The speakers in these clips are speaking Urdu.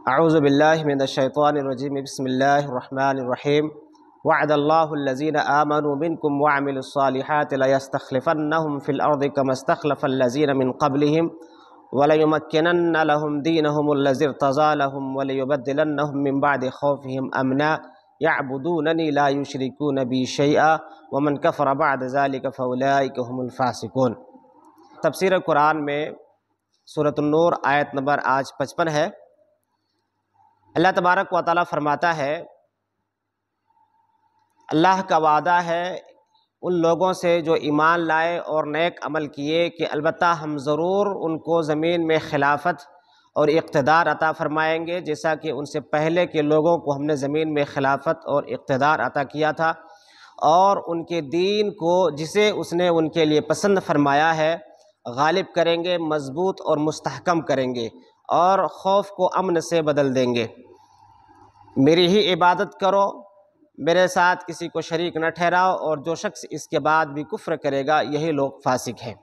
اعوذ باللہ من الشیطان الرجیم بسم اللہ الرحمن الرحیم وعد اللہ الذین آمنوا منکم وعملوا الصالحات لیستخلفنہم فی الارض کما استخلف الذین من قبلہم وليمكنن لهم دينهم الذي ارتضى لهم وليبدلنهم من بعد خوفهم امنا يعبدونني لا يشركون بي شيئا ومن كفر بعد ذلك فاولئك هم الفاسقون۔ تفسیر قرآن میں سورۃ النور آیت نمبر آج 55 ہے۔ اللہ تبارک و تعالیٰ فرماتا ہے اللہ کا وعدہ ہے ان لوگوں سے جو ایمان لائے اور نیک عمل کیے کہ البتہ ہم ضرور ان کو زمین میں خلافت اور اقتدار عطا فرمائیں گے، جیسا کہ ان سے پہلے کے لوگوں کو ہم نے زمین میں خلافت اور اقتدار عطا کیا تھا، اور ان کے دین کو جسے اس نے ان کے لیے پسند فرمایا ہے غالب کریں گے، مضبوط اور مستحکم کریں گے، اور خوف کو امن سے بدل دیں گے۔ میری ہی عبادت کرو، میرے ساتھ کسی کو شریک نہ ٹھہراؤ، اور جو شخص اس کے بعد بھی کفر کرے گا یہی لوگ فاسق ہیں۔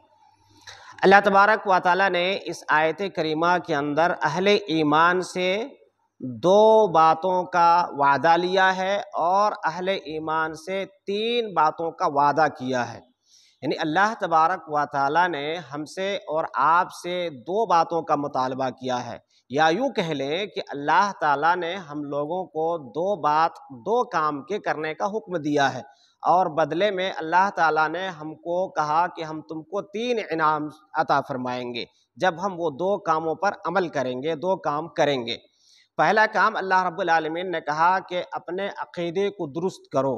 اللہ تبارک و تعالیٰ نے اس آیت کریمہ کے اندر اہل ایمان سے دو باتوں کا وعدہ لیا ہے اور اہل ایمان سے 3 باتوں کا وعدہ کیا ہے۔ یعنی اللہ تبارک و تعالیٰ نے ہم سے اور آپ سے 2 باتوں کا مطالبہ کیا ہے، یا یوں کہہ لیں کہ اللہ تعالیٰ نے ہم لوگوں کو 2 کام کے کرنے کا حکم دیا ہے، اور بدلے میں اللہ تعالیٰ نے ہم کو کہا کہ ہم تم کو 3 انعام عطا فرمائیں گے جب ہم وہ 2 کاموں پر عمل کریں گے، 2 کام کریں گے۔ پہلا کام اللہ رب العالمین نے کہا کہ اپنے عقیدے کو درست کرو،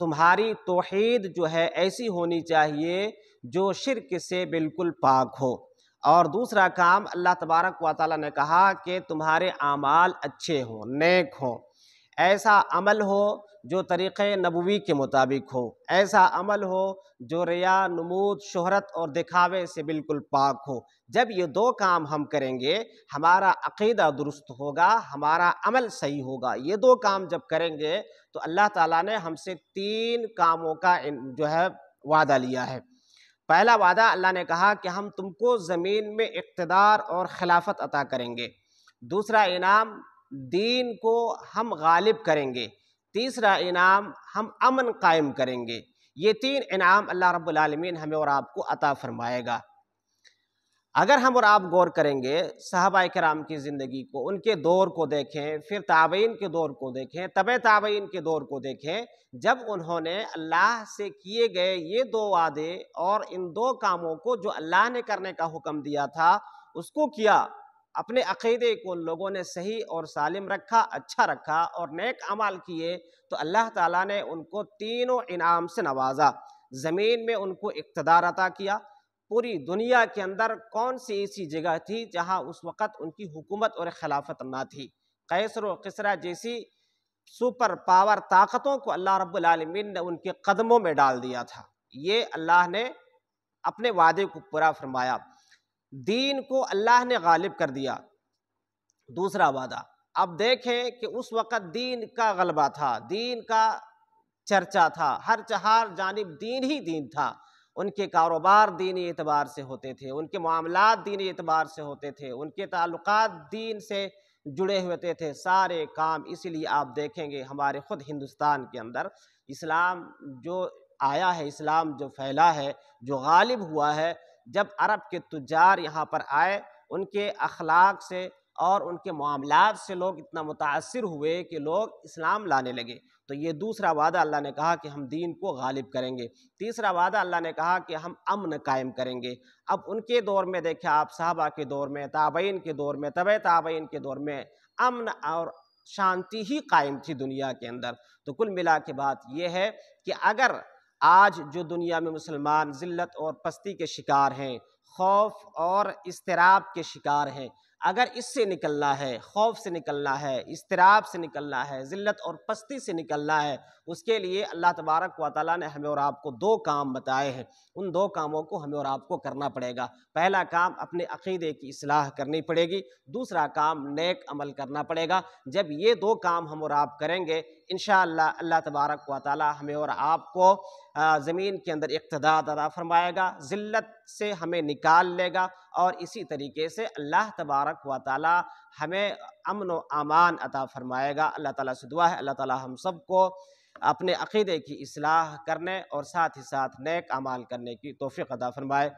تمہاری توحید جو ہے ایسی ہونی چاہیے جو شرک سے بالکل پاک ہو۔ اور دوسرا کام اللہ تبارک و تعالیٰ نے کہا کہ تمہارے اعمال اچھے ہوں، نیک ہوں، ایسا عمل ہو جو طریقہ نبوی کے مطابق ہو، ایسا عمل ہو جو ریا، نمود، شہرت اور دکھاوے سے بالکل پاک ہو۔ جب یہ 2 کام ہم کریں گے ہمارا عقیدہ درست ہوگا، ہمارا عمل صحیح ہوگا۔ یہ 2 کام جب کریں گے تو اللہ تعالیٰ نے ہم سے 3 کاموں کا جو ہے وعدہ لیا ہے۔ پہلا وعدہ اللہ نے کہا کہ ہم تم کو زمین میں اقتدار اور خلافت عطا کریں گے۔ دوسرا انعام دین کو ہم غالب کریں گے۔ تیسرا انعام ہم امن قائم کریں گے۔ یہ 3 انعام اللہ رب العالمین ہمیں اور آپ کو عطا فرمائے گا۔ اگر ہم اور آپ غور کریں گے صحابہ کرام کی زندگی کو، ان کے دور کو دیکھیں، پھر تابعین کے دور کو دیکھیں، تبع تابعین کے دور کو دیکھیں، جب انہوں نے اللہ سے کیے گئے یہ 2 وعدے اور ان 2 کاموں کو جو اللہ نے کرنے کا حکم دیا تھا اس کو کیا، اپنے عقیدے کو ان لوگوں نے صحیح اور سالم رکھا، اچھا رکھا اور نیک اعمال کیے، تو اللہ تعالیٰ نے ان کو 3 انعام سے نوازا۔ زمین میں ان کو اقتدار عطا کیا۔ پوری دنیا کے اندر کون سی ایسی جگہ تھی جہاں اس وقت ان کی حکومت اور خلافت نہ تھی؟ قیصر و کسریٰ جیسی سپر پاور طاقتوں کو اللہ رب العالمین نے ان کے قدموں میں ڈال دیا تھا۔ یہ اللہ نے اپنے وعدے کو پورا فرمایا، دین کو اللہ نے غالب کر دیا۔ دوسرا وعدہ، اب دیکھیں کہ اس وقت دین کا غلبہ تھا، دین کا چرچا تھا، ہر جانب دین ہی دین تھا۔ ان کے کاروبار دینی اعتبار سے ہوتے تھے، ان کے معاملات دینی اعتبار سے ہوتے تھے، ان کے تعلقات دین سے جڑے ہوتے تھے، سارے کام۔ اسی لیے آپ دیکھیں گے ہمارے خود ہندوستان کے اندر اسلام جو آیا ہے، اسلام جو پھیلا ہے، جو غالب ہوا ہے، جب عرب کے تجار یہاں پر آئے، ان کے اخلاق سے اور ان کے معاملات سے لوگ اتنا متاثر ہوئے کہ لوگ اسلام لانے لگے۔ تو یہ دوسرا وعدہ اللہ نے کہا کہ ہم دین کو غالب کریں گے۔ تیسرا وعدہ اللہ نے کہا کہ ہم امن قائم کریں گے۔ اب ان کے دور میں دیکھیں آپ، صحابہ کے دور میں، تابعین کے دور میں، تبع تابعین کے دور میں امن اور شانتی ہی قائم تھی دنیا کے اندر۔ تو کل ملا کے بات یہ ہے کہ اگر آج جو دنیا میں مسلمان ذلت اور پستی کے شکار ہیں، خوف اور اضطراب کے شکار ہیں، اگر اس سے نکلنا ہے، خوف سے نکلنا ہے، اضطراب سے نکلنا ہے، ذلت اور پستی سے نکلنا ہے، اس کے لیے اللہ تبارک و تعالیٰ نے ہمیں اور آپ کو 2 کام بتائے ہیں۔ ان 2 کاموں کو ہمیں اور آپ کو کرنا پڑے گا۔ پہلا کام اپنے عقیدے کی اصلاح کرنی پڑے گی، دوسرا کام نیک عمل کرنا پڑے گا۔ جب یہ 2 کام ہم اور آپ کریں گے انشاءاللہ اللہ تبارک و تعالیٰ ہمیں اور آپ کو زمین کے اندر اقتدار عطا فرمائے گا، ذلت سے ہمیں نکال لے گا، اور اسی طریقے سے اللہ تبارک و تعالی ہمیں امن و امان عطا فرمائے گا۔ اللہ تعالیٰ سے دعا ہے اللہ تعالیٰ ہم سب کو اپنے عقیدے کی اصلاح کرنے اور ساتھ ہی ساتھ نیک اعمال کرنے کی توفیق عطا فرمائے۔